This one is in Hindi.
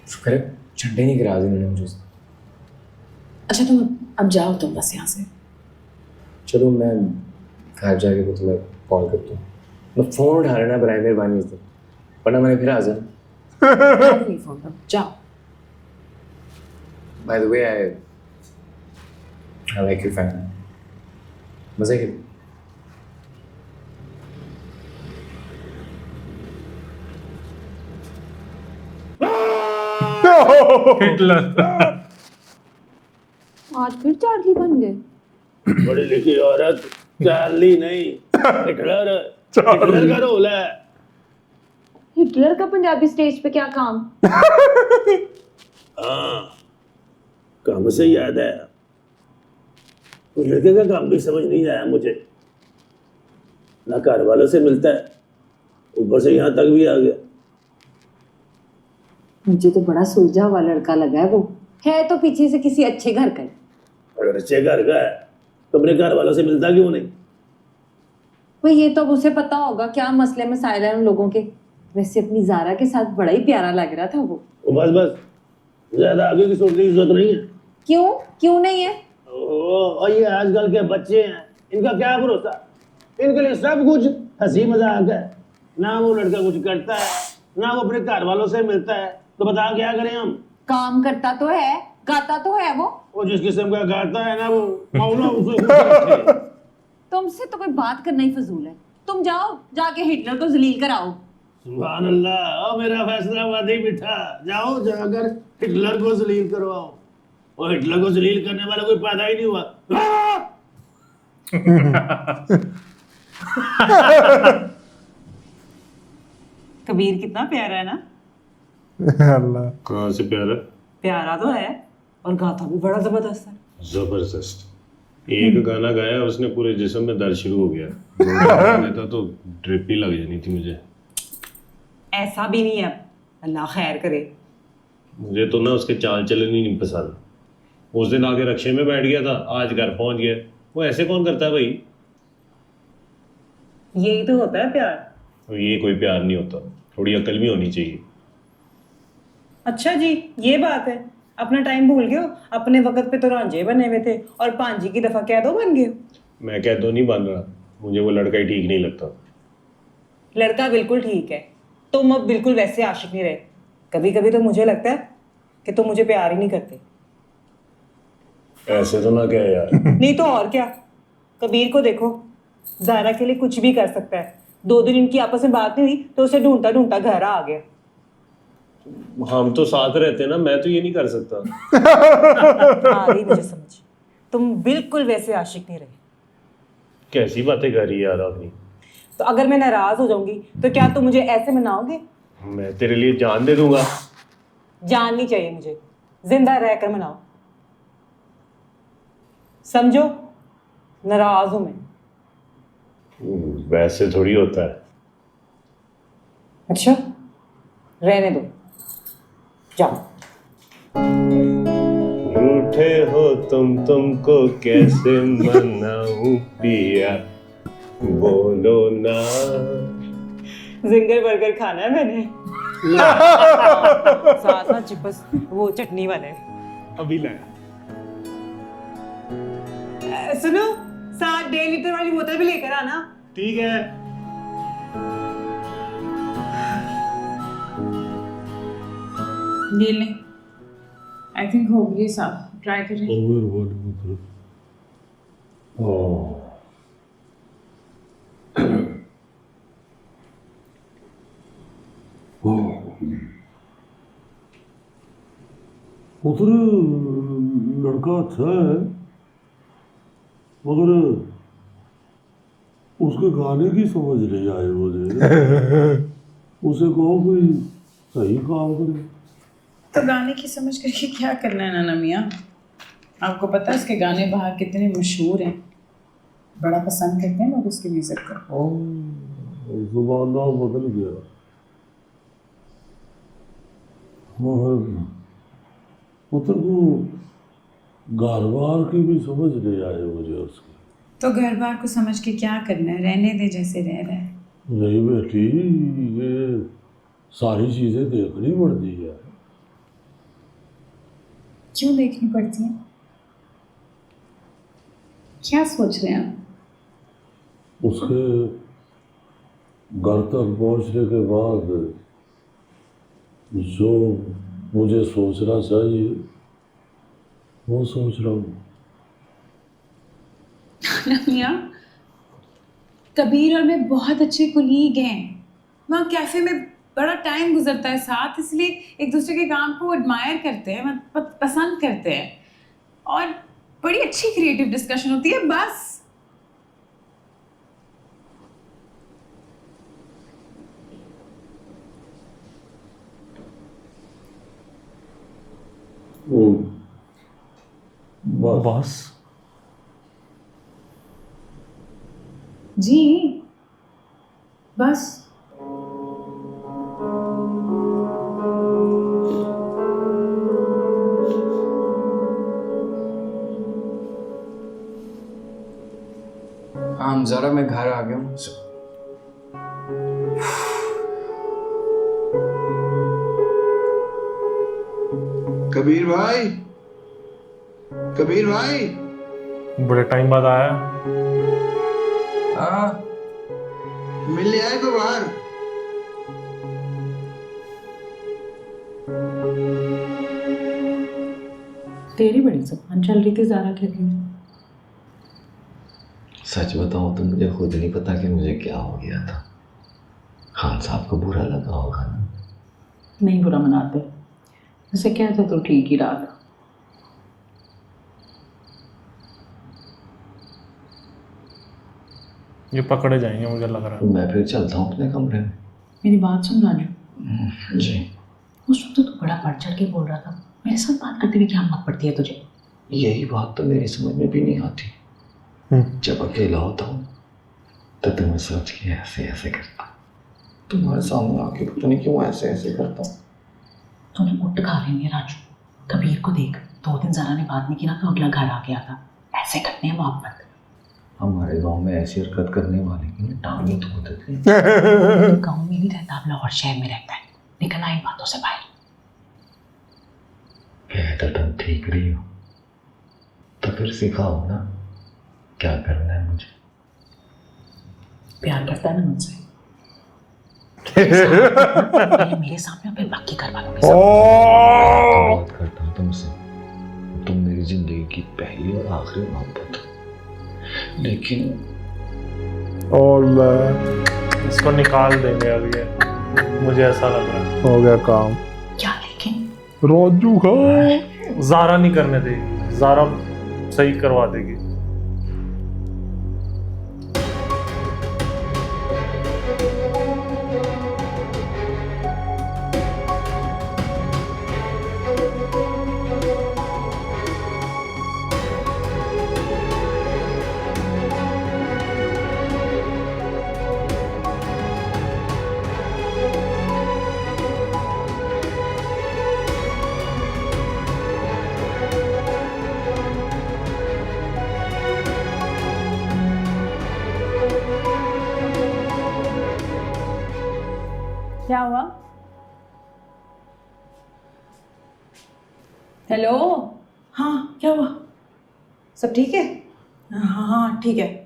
शुक्र है झंडे नहीं गिरा दी उन्होंने मुझे। अच्छा तुम अब जाओ तुम बस यहाँ से। चलो मैं घर जाके तो तुम्हें कॉल करता हूँ। मैं फ़ोन उठा लेना बराए मेहरबानी से, वरना मैंने फिर आ जाना। उठा दूंगी फोन तुम जाओ। By the way I like your family. मज़े के हिटलर। आज फिर चार्ली बन गए। पढ़ी लिखी औरत चार्ली नहीं, हिटलर। हिटलर का रोल है। हिटलर का पंजाबी स्टेज पे क्या काम? हाँ, काम से याद है, उस लड़के का काम भी समझ नहीं आया मुझे। ना घर वालों से मिलता है, ऊपर से यहाँ तक भी आ गया। मुझे तो बड़ा सुलझा हुआ लड़का लगा है वो। है तो पीछे से किसी अच्छे घर का। अगर अच्छे घर का है तो अपने घर वालों से मिलता क्यों नहीं? भाई ये तो अब उसे पता होगा क्या मसले मसाइल हैं उन लोगों के। वैसे अपनी जारा के साथ बड़ा ही प्यारा लग रहा था वो। बस बस, ज्यादा आगे की सोचने की जरूरत नहीं है। क्यों क्यों नहीं है? और ये आजकल के बच्चे हैं, इनका क्या भरोसा। इनके लिए सब कुछ हंसी मजाक है। ना वो लड़का कुछ करता है, ना वो अपने घर वालों से मिलता है। तो बता क्या करें हम? काम करता तो है, गाता तो है वो जिस किस्म का गाता है ना वो, मौला उसे खुश रखे। तुमसे तो कोई बात करना ही फजूल है। तुम जाओ जाके हिटलर को जलील कराओ। सुभान अल्लाह, ओ मेरा फैसलाबादी बिठा, जाओ जाकर हिटलर को जलील करवाओ। और हिटलर को जलील करने वाला कोई पैदा ही नहीं हुआ। कबीर कितना प्यारा है ना। अल्लाह। कहाँ से प्यारा? प्यारा तो है और गाता भी बड़ा जबरदस्त है। जबरदस्त। एक गाना गाया उसने, पूरे जिस्म में दर्द शुरू हो गया। गाना था तो ड्रिप ही लग जानी थी मुझे। ऐसा भी नहीं है, अल्लाह खैर करे। मुझे तो ना उसके चाल चलन ही नहीं पसंद। उस दिन आके रक्शे में बैठ गया था, आज घर पहुंच गया। वो ऐसे कौन करता है भाई? यही तो होता है प्यार। तो ये कोई प्यार नहीं होता, थोड़ी अकल भी होनी चाहिए। अच्छा जी, ये बात है, अपना टाइम भूल गए हो। अपने वक्त पे तो रांझे बने हुए थे और पांजी की दफा कह दो बन गए हो। मैं कह तो नहीं बन रहा, मुझे वो लड़का ही ठीक नहीं लगता। लड़का बिल्कुल ठीक है, तुम अब बिल्कुल वैसे आशिक नहीं रहे। कभी कभी तो मुझे लगता है कि तुम मुझे प्यार ही नहीं करते। ऐसे तो ना क्या यार। नहीं तो और क्या। कबीर को देखो, जारा के लिए कुछ भी कर सकता है। 2 दिन इनकी आपस में बात नहीं हुई तो उसे ढूंढता ढूंढता घर आ गया। हम तो साथ रहते ना, मैं तो ये नहीं कर सकता। आ रही मुझे समझ, तुम बिल्कुल वैसे आशिक नहीं रहे। कैसी बातें कर रही है यार आदमी। तो अगर मैं नाराज हो जाऊंगी तो क्या तुम मुझे ऐसे मनाओगे? मैं तेरे लिए जान दे दूंगा। जान नहीं चाहिए मुझे, जिंदा रहकर मनाओ। समझो, नाराज हूं मैं। वैसे थोड़ी होता है। अच्छा, रहने दो, जाओ। रूठे हो तुमको कैसे मनाऊं पिया, बोलो ना। जिंगर बर्गर खाना है मैंने। साथ ना चिप्स वो चटनी वाले। अभी लाया। सुनो, 7 1.5 लीटर वाली बोतल भी लेकर आना। ठीक है। ये ले, आई थिंक हो गई साहब, ट्राई करें। उधर लड़का अच्छा है, मगर उसके गाने की समझ नहीं आई मुझे। उसे कहो कोई सही काम करे। तो गाने की समझ करके क्या करना है नाना मियाँ? आपको पता है इसके गाने बाहर कितने मशहूर हैं, बड़ा पसंद करते हैं लोग उसके म्यूजिक को। जुबान बदल गया। मगर उधर को घर बार की भी समझ नहीं आई मुझे उसकी। तो घर बार को समझ के क्या करना है, रहने दे जैसे रह रहा है। नहीं बेटी, ये सारी चीज़ें देखनी पड़ती है। क्यों देखनी पड़ती है? क्या सोच रहे हैं आप? उसके घर तक पहुंचने के बाद जो मुझे सोचना चाहिए वो सोच रहा हूँ। नमिया, कबीर और मैं बहुत अच्छे कुलीग हैं। वहाँ कैफे में बड़ा टाइम गुजरता है साथ, इसलिए एक दूसरे के काम को एडमायर करते हैं, पसंद करते हैं, और बड़ी अच्छी क्रिएटिव डिस्कशन होती है। बस बॉस जी, बस हाँ ज़रा मैं घर आ गया हूँ। कबीर भाई, कबीर भाई, बड़े टाइम बाद आया। हाँ मिलने आए को बाहर। तेरी बड़ी जुबान चल रही थी ज़ारा के लिए। सच बताऊं तो मुझे खुद नहीं पता कि मुझे क्या हो गया था। खान साहब को बुरा लगा होगा ना? नहीं बुरा मनाते, वैसे क्या था तो ठीक ही रहा था। ये पकड़े जाएंगे मुझे लग रहा है। मैं फिर चलता हूँ अपने कमरे में। मेरी बात सुन राजू, जी। उस वक्त तो तू बड़ा बढ़ चढ़ के बोल रहा था, मेरे साथ बात करते हुए क्या हिम्मत पड़ती है तुझे? यही बात तो मेरी समझ में भी नहीं आती। जब अकेला होता हूँ तो तुम्हें सोच के ऐसे ऐसे करता हूँ, तुम्हारे सामने आके पता नहीं क्यों ऐसे ऐसे करता हूँ। तूने उठ खा रही है राजू। कबीर को देख, 2 दिन ज़ारा ने बात नहीं की ना तो अगला घर आ गया था। ऐसे करते हैं मोहब्बत। हमारे गांव में ऐसी हरकत करने वाले की टांग ही तोड़ देते हैं। तू गाँव में नहीं रहता, अब लाहौर शहर में रहता है। निकलना इन बातों से बाहर। कहता तुम ठीक रही हो तो फिर सिखाओ ना क्या करना है मुझे। प्यार करता है ना मुझसे? पहले मेरे सामने और फिर बाकी घर वालों के सामने। बात करता हूँ तुमसे, तुम मेरी जिंदगी की पहली और आखिरी मोहब्बत हो। लेकिन और इसको निकाल देंगे अब, ये मुझे ऐसा लग रहा है। हो गया काम। क्या लेकिन? राजू का ज़ारा नहीं करने देगी, ज़ारा सही करवा देगी। क्या हुआ? हेलो, हाँ क्या हुआ? सब ठीक है? हाँ हाँ ठीक है।